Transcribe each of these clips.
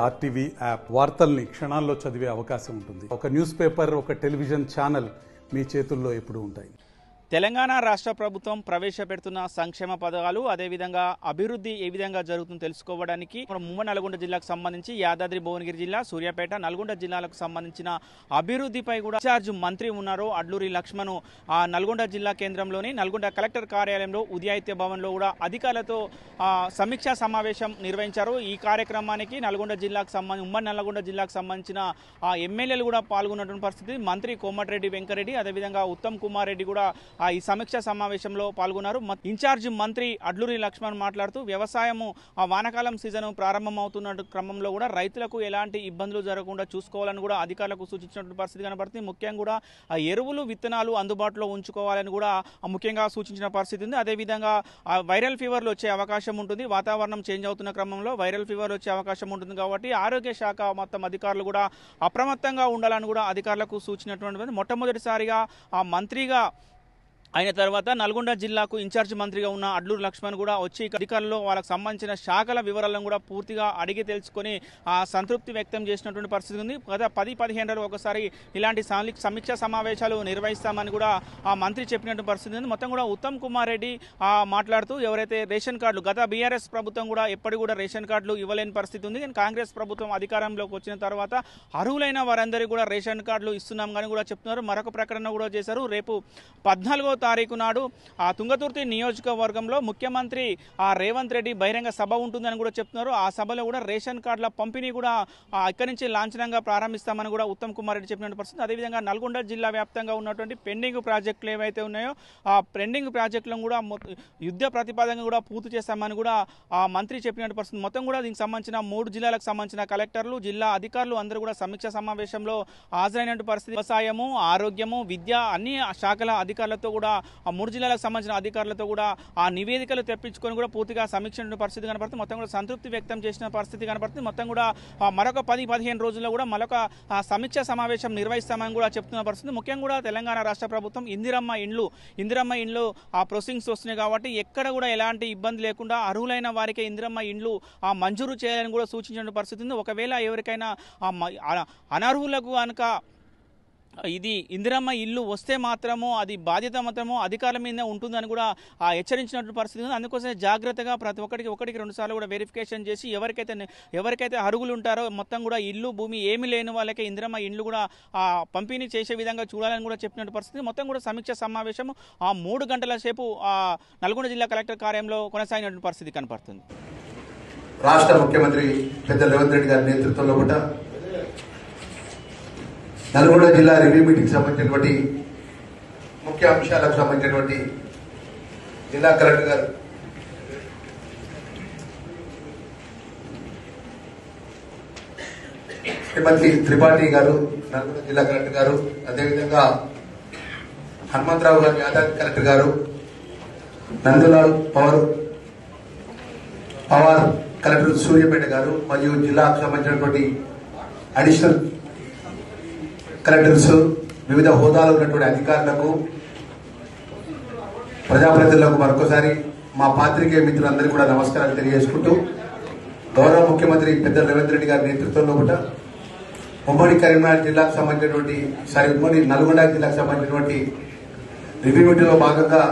RTV app వార్తల్ని క్షణాల్లో చదివే అవకాశం ఉంటుంది. ఒక న్యూస్ పేపర్, ఒక టెలివిజన్ ఛానల్ మీ చేతుల్లో ఎప్పుడూ ఉంటాయి. తెలంగాణ రాష్ట్ర ప్రభుత్వం ప్రవేశపెడుతున్న సంక్షేమ పథకాలు అదేవిధంగా అభివృద్ధి ఏ విధంగా జరుగుతుందో తెలుసుకోవడానికి ఉమ్మడి నల్గొండ జిల్లాకు సంబంధించి యాదాద్రి భువనగిరి జిల్లా, సూర్యాపేట, నల్గొండ జిల్లాలకు సంబంధించిన అభివృద్ధిపై కూడా ఇన్ఛార్జ్ మంత్రి ఉన్నారు అడ్లూరి లక్ష్మణ్. నల్గొండ జిల్లా కేంద్రంలోని నల్గొండ కలెక్టర్ కార్యాలయంలో ఉదయాదిత్య భవన్లో కూడా అధికారులతో సమీక్షా సమావేశం నిర్వహించారు. ఈ కార్యక్రమానికి ఉమ్మడి నల్గొండ జిల్లాకు సంబంధించిన ఎమ్మెల్యేలు కూడా పాల్గొన్నటువంటి పరిస్థితి. మంత్రి కోమటిరెడ్డి వెంకరెడ్డి అదేవిధంగా ఉత్తమ్ కుమార్ రెడ్డి కూడా ఈ సమీక్షా సమావేశంలో పాల్గొన్నారు. ఇన్ఛార్జ్ మంత్రి అడ్లూరి లక్ష్మణ్ మాట్లాడుతూ వ్యవసాయము వానాకాలం సీజన్ ప్రారంభమవుతున్న క్రమంలో కూడా రైతులకు ఎలాంటి ఇబ్బందులు జరగకుండా చూసుకోవాలని కూడా అధికారులకు సూచించినటువంటి పరిస్థితి కనబడుతుంది. ముఖ్యంగా కూడా ఎరువులు, విత్తనాలు అందుబాటులో ఉంచుకోవాలని కూడా ముఖ్యంగా సూచించిన పరిస్థితి ఉంది. అదేవిధంగా వైరల్ ఫీవర్లు వచ్చే అవకాశం ఉంటుంది. వాతావరణం చేంజ్ అవుతున్న క్రమంలో వైరల్ ఫీవర్ వచ్చే అవకాశం ఉంటుంది కాబట్టి ఆరోగ్య శాఖ మొత్తం అధికారులు కూడా అప్రమత్తంగా ఉండాలని కూడా అధికారులకు సూచించినటువంటి మొట్టమొదటిసారిగా మంత్రిగా అయిన తర్వాత నల్గొండ జిల్లాకు ఇన్ఛార్జ్ మంత్రిగా ఉన్న అడ్లూరి లక్ష్మణ్ కూడా వచ్చి అధికారుల్లో వాళ్ళకు సంబంధించిన శాఖల వివరాలను కూడా పూర్తిగా అడిగి తెలుసుకొని సంతృప్తి వ్యక్తం చేసినటువంటి పరిస్థితి ఉంది. గత 10-15 రోజులు ఒకసారి ఇలాంటి సమీక్షా సమావేశాలు నిర్వహిస్తామని కూడా ఆ మంత్రి చెప్పినటువంటి పరిస్థితి ఉంది. మొత్తం కూడా ఉత్తమ్ కుమార్ రెడ్డి మాట్లాడుతూ ఎవరైతే రేషన్ కార్డులు గత బీఆర్ఎస్ ప్రభుత్వం కూడా ఎప్పటి కూడా రేషన్ కార్డులు ఇవ్వలేని పరిస్థితి ఉంది. కానీ కాంగ్రెస్ ప్రభుత్వం అధికారంలోకి వచ్చిన తర్వాత అర్హులైన వారందరికీ కూడా రేషన్ కార్డులు ఇస్తున్నాం కానీ కూడా చెప్తున్నారు. మరొక ప్రకటన కూడా చేశారు. రేపు 14వ తారీఖు నాడు తుంగతుర్తి నియోజకవర్గంలో ముఖ్యమంత్రి రేవంత్ రెడ్డి బహిరంగ సభ ఉంటుందని కూడా చెప్తున్నారు. ఆ సభలో కూడా రేషన్ కార్డుల పంపిణీ కూడా ఇక్కడి నుంచి లాంఛనంగా ప్రారంభిస్తామని కూడా ఉత్తమ్ కుమార్ రెడ్డి చెప్పిన పరిస్థితి. అదేవిధంగా నల్గొండ జిల్లా వ్యాప్తంగా ఉన్నటువంటి పెండింగ్ ప్రాజెక్టులు ఏవైతే ఉన్నాయో ఆ పెండింగ్ ప్రాజెక్టులను కూడా యుద్ధ ప్రతిపాదనగా కూడా పూర్తి చేస్తామని కూడా మంత్రి చెప్పినట్టు పరిస్థితి. మొత్తం కూడా దీనికి సంబంధించిన 3 జిల్లాలకు సంబంధించిన కలెక్టర్లు, జిల్లా అధికారులు అందరూ కూడా సమీక్షా సమావేశంలో హాజరైనటువంటి పరిస్థితి. వ్యవసాయము, ఆరోగ్యము, విద్య అన్ని శాఖల అధికారులతో కూడా 3 జిల్లాలకు సంబంధించిన అధికారులతో కూడా ఆ నివేదికలు తెప్పించుకొని కూడా పూర్తిగా సమీక్షించిన పరిస్థితి కనబడుతుంది. మొత్తం కూడా సంతృప్తి వ్యక్తం చేసిన పరిస్థితి కనబడుతుంది. మొత్తం కూడా మరొక 10-15 రోజుల్లో కూడా మరొక సమీక్షా సమావేశం నిర్వహిస్తామని కూడా చెప్తున్న పరిస్థితి. ముఖ్యంగా కూడా తెలంగాణ రాష్ట్ర ప్రభుత్వం ఇందిరమ్మ ఇండ్లు ప్రొసీడింగ్స్ వస్తున్నాయి కాబట్టి ఎక్కడ కూడా ఎలాంటి ఇబ్బంది లేకుండా అర్హులైన వారికి ఇందిరమ్మ ఇండ్లు మంజూరు చేయాలని కూడా సూచించిన పరిస్థితి ఉంది. ఒకవేళ ఎవరికైనా అనర్హులకు కనుక ఇది ఇందిరమ్మ ఇల్లు వస్తే మాత్రమో అది బాధ్యత మాత్రమో అధికారుల మీద ఉంటుందని కూడా హెచ్చరించినటువంటి పరిస్థితి ఉంది. అందుకోసమే జాగ్రత్తగా ప్రతి ఒకటికి 2 సార్లు కూడా వెరిఫికేషన్ చేసి ఎవరికైతే అర్హులు ఉంటారో మొత్తం కూడా ఇల్లు, భూమి ఏమీ లేని వాళ్ళకే ఇందిరమ్మ ఇండ్లు కూడా పంపిణీ చేసే విధంగా చూడాలని కూడా చెప్పినట్టు పరిస్థితి. మొత్తం కూడా సమీక్ష సమావేశం 3 గంటల సేపు నల్గొండ జిల్లా కలెక్టర్ కార్యాలయంలో కొనసాగినటువంటి పరిస్థితి కనపడుతుంది. రాష్ట్ర ముఖ్యమంత్రి పెద్ద రేవంత్ రెడ్డి గారి నేతృత్వంలో కూడా నల్గొండ జిల్లా రివ్యూ మీటింగ్ సంబంధించినటువంటి ముఖ్య అంశాలకు సంబంధించినటువంటి జిల్లా కలెక్టర్ గారు శ్రీమతి త్రిపాఠి గారు, నల్గొండ జిల్లా కలెక్టర్ గారు, అదేవిధంగా హనుమంతరావు గారు యాదాద్రి కలెక్టర్ గారు, నందులాల్ పవార్ కలెక్టర్ సూర్యాపేట గారు మరియు జిల్లాకు సంబంధించినటువంటి అడిషనల్ కలెక్టర్స్, వివిధ హోదాలో ఉన్నటువంటి అధికారులకు, ప్రజాప్రతినిధులకు మరొకసారి మా పాత్రికేయ మిత్రులందరికీ కూడా నమస్కారాలు తెలియజేసుకుంటూ గౌరవ ముఖ్యమంత్రి పెద్ద రేవంత్ రెడ్డి గారి నేతృత్వంలో కూడా ఉమ్మడి కరీంనగర్ జిల్లాకు సంబంధించినటువంటి ఉమ్మడి నల్గొండ జిల్లాకు సంబంధించినటువంటి రివ్యూ మీటింగ్లో భాగంగా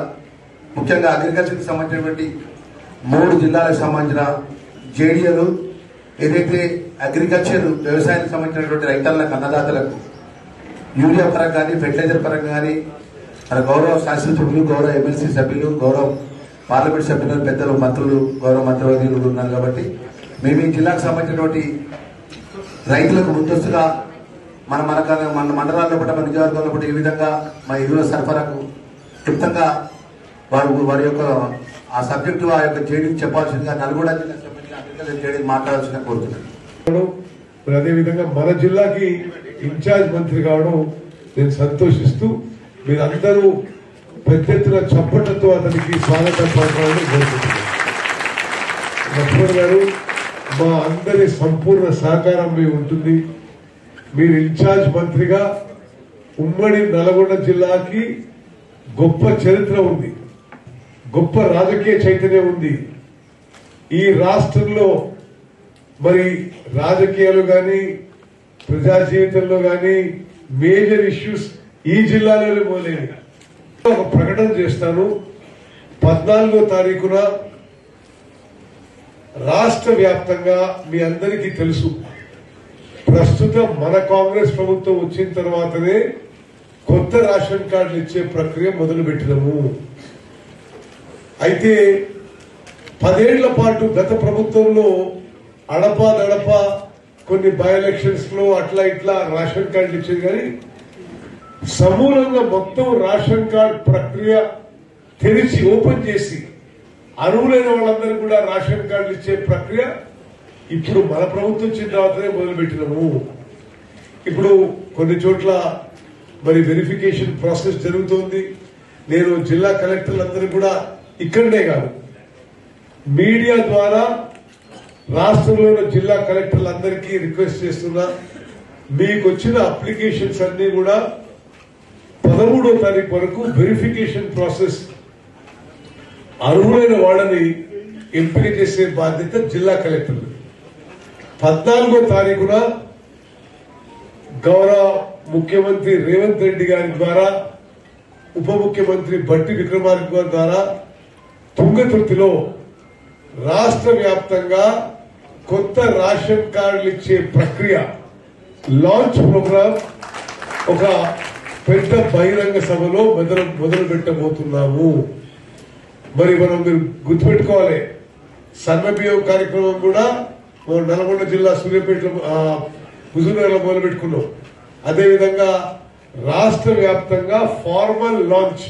ముఖ్యంగా అగ్రికల్చర్కి సంబంధించినటువంటి 3 జిల్లాలకు సంబంధించిన జేడీఏలు ఏదైతే అగ్రికల్చర్ వ్యవసాయానికి సంబంధించినటువంటి రైతాలకు, అన్నదాతలకు యూరియా పరంగా కానీ, ఫెర్టిలైజర్ పరంగా కానీ మన గౌరవ శాసనసభ్యులు, గౌరవ ఎమ్మెల్సీ సభ్యులు, గౌరవ పార్లమెంట్ సభ్యులు, పెద్దలు, మంత్రులు, గౌరవ మంత్రివర్యులు ఉన్నారు కాబట్టి మేము ఈ జిల్లాకు సంబంధించినటువంటి రైతులకు ముందస్తుగా మన మండలాల్లో కూడా, మన నియోజకవర్గంలో కూడా ఈ విధంగా మన ఎరువుల సరఫరాకు క్లుప్తంగా వారి యొక్క ఆ సబ్జెక్టు ఆ యొక్క జేడీకి చెప్పాల్సిందిగా నల్గొండ జిల్లా సంబంధించిన అగ్రికల్చర్ జేడీని మాట్లాడాల్సిందిగా కోరుతున్నాను. అదేవిధంగా మన జిల్లాకి ఇన్ఛార్జ్ మంత్రి కావడం నేను సంతోషిస్తూ మీరందరూ పెద్ద ఎత్తున చప్పట్లతో అతనికి స్వాగతం పలకాలని కోరుకుంటున్నాను. లక్ష్మణ్ గారు, మా అందరి సంపూర్ణ సహకారం మీ ఉంటుంది. మీరు ఇన్ఛార్జ్ మంత్రిగా ఉమ్మడి నల్గొండ జిల్లాకి గొప్ప చరిత్ర ఉంది, గొప్ప రాజకీయ చైతన్యం ఉంది. ఈ రాష్ట్రంలో మరి రాజకీయాలు కానీ ప్రజా జీవితంలో కానీ మేజర్ ఇష్యూస్ ఈ జిల్లాలోనే మొదలైనవి. ఒక ప్రకటన చేస్తాను. 14వ తారీఖున రాష్ట్ర వ్యాప్తంగా మీ అందరికీ తెలుసు, ప్రస్తుతం మన కాంగ్రెస్ ప్రభుత్వం వచ్చిన తర్వాతనే కొత్త రేషన్ కార్డులు ఇచ్చే ప్రక్రియ మొదలుపెట్టినము. అయితే 10 ఏళ్ల పాటు గత ప్రభుత్వంలో అడపా కొన్ని బై ఎలక్షన్స్ లో అట్లా ఇట్లా రేషన్ కార్డులు ఇచ్చేది, కానీ సమూలంగా మొత్తం రేషన్ కార్డు ప్రక్రియ తెరిచి ఓపెన్ చేసి అర్హులైన వాళ్ళందరూ కూడా రేషన్ కార్డులు ఇచ్చే ప్రక్రియ ఇప్పుడు మన ప్రభుత్వం వచ్చిన తర్వాతనే మొదలుపెట్టినాము. ఇప్పుడు కొన్ని చోట్ల మరి వెరిఫికేషన్ ప్రాసెస్ జరుగుతోంది. నేను జిల్లా కలెక్టర్లందరూ కూడా ఇక్కడనే కాదు, మీడియా ద్వారా రాష్ట్రంలోని జిల్లా కలెక్టర్లందరికీ రిక్వెస్ట్ చేస్తున్నా, మీకు వచ్చిన అప్లికేషన్స్ అన్ని కూడా 13వ తారీఖు వరకు వెరిఫికేషన్ ప్రాసెస్ అర్హులైన వాళ్ళని ఎంపిక చేసే బాధ్యత జిల్లా కలెక్టర్లు. 14వ తారీఖున గౌరవ ముఖ్యమంత్రి రేవంత్ రెడ్డి గారి ద్వారా, ఉప ముఖ్యమంత్రి బట్టి విక్రమార్క గారి ద్వారా తుంగతుర్తిలో రాష్ట్ర వ్యాప్తంగా కొత్త రేషన్ కార్డులు ఇచ్చే ప్రక్రియ లాంచ్ ప్రోగ్రాం ఒక పెద్ద బహిరంగ సభలో మొదలు పెట్టబోతున్నాము. మరి మనం మీరు గుర్తుపెట్టుకోవాలి, సన్నబియ్యం కార్యక్రమం కూడా నల్గొండ జిల్లా సూర్యాపేటలో హుజూర్నగర్లో మొదలు పెట్టుకున్నాం. అదేవిధంగా రాష్ట్ర వ్యాప్తంగా formal launch,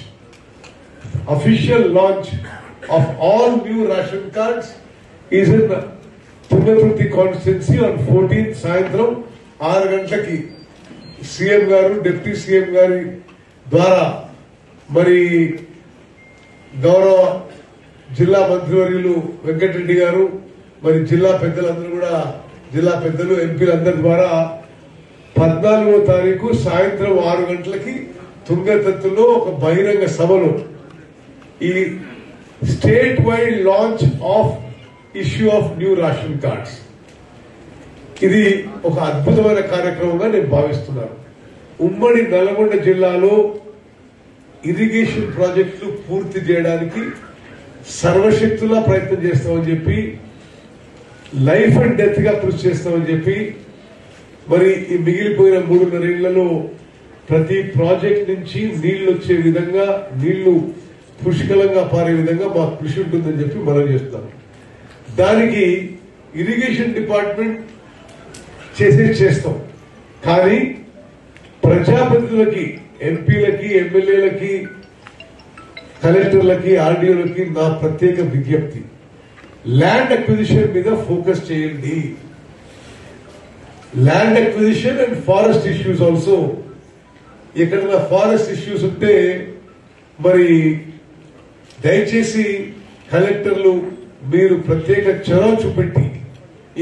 official launch of all new ration cards is in Thungathurthi constituency on 14 సాయంత్రం 6 గంటలకి సీఎం గారు, డిప్యూటీ సీఎం గారి ద్వారా మరి గౌరవ జిల్లా మంత్రివర్యులు వెంకటరెడ్డి గారు, మరి జిల్లా పెద్దలందరూ కూడా, జిల్లా పెద్దలు ఎంపీలందరి ద్వారా 14వ తారీఖు సాయంత్రం 6 గంటలకి తుంగతుర్తిలో ఒక బహిరంగ సభలో ఈ state wide launch of issue of new ration cards, ఇది ఒక అద్భుతమైన కార్యక్రమంగా నేను భావిస్తున్నాను. ఉమ్మడి నల్గొండ జిల్లాలో ఇరిగేషన్ ప్రాజెక్టులు పూర్తి చేయడానికి సర్వశక్తులా ప్రయత్నం చేస్తామని చెప్పి, లైఫ్ అండ్ డెత్ గా కృషి చేస్తామని చెప్పి, మరి ఈ మిగిలిపోయిన 3.5 ఏళ్లలో ప్రతి ప్రాజెక్ట్ నుంచి నీళ్లు వచ్చే విధంగా, నీళ్లు పుష్కలంగా పారే విధంగా మా కృషి ఉంటుందని చెప్పి మనం చేస్తాం. దానికి ఇరిగేషన్ డిపార్ట్మెంట్ చేస్తాం, కానీ ప్రజాప్రతినిధులకి, ఎంపీలకి, ఎమ్మెల్యేలకి, కలెక్టర్లకి, ఆర్డీఓలకి నా ప్రత్యేక విజ్ఞప్తి, ల్యాండ్ అక్విజిషన్ మీద ఫోకస్ చేయండి. Land acquisition and forest issues also. ఎక్కడైనా ఫారెస్ట్ ఇష్యూస్ ఉంటే మరి దయచేసి కలెక్టర్లు మీరు ప్రత్యేక చొరవ చూపెట్టి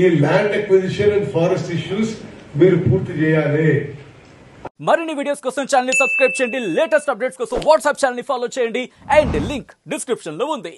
ఈ land acquisition and forest issues మీరు పూర్తి చేయాలి. మరిన్ని వీడియోస్ కోసం ఛానల్ ని సబ్స్క్రైబ్ చేయండి, లేటెస్ట్ అప్డేట్స్ కోసం వాట్సాప్ ఛానల్ ని ఫాలో చేయండి, అండ్ లింక్ డిస్క్రిప్షన్ లో ఉంది.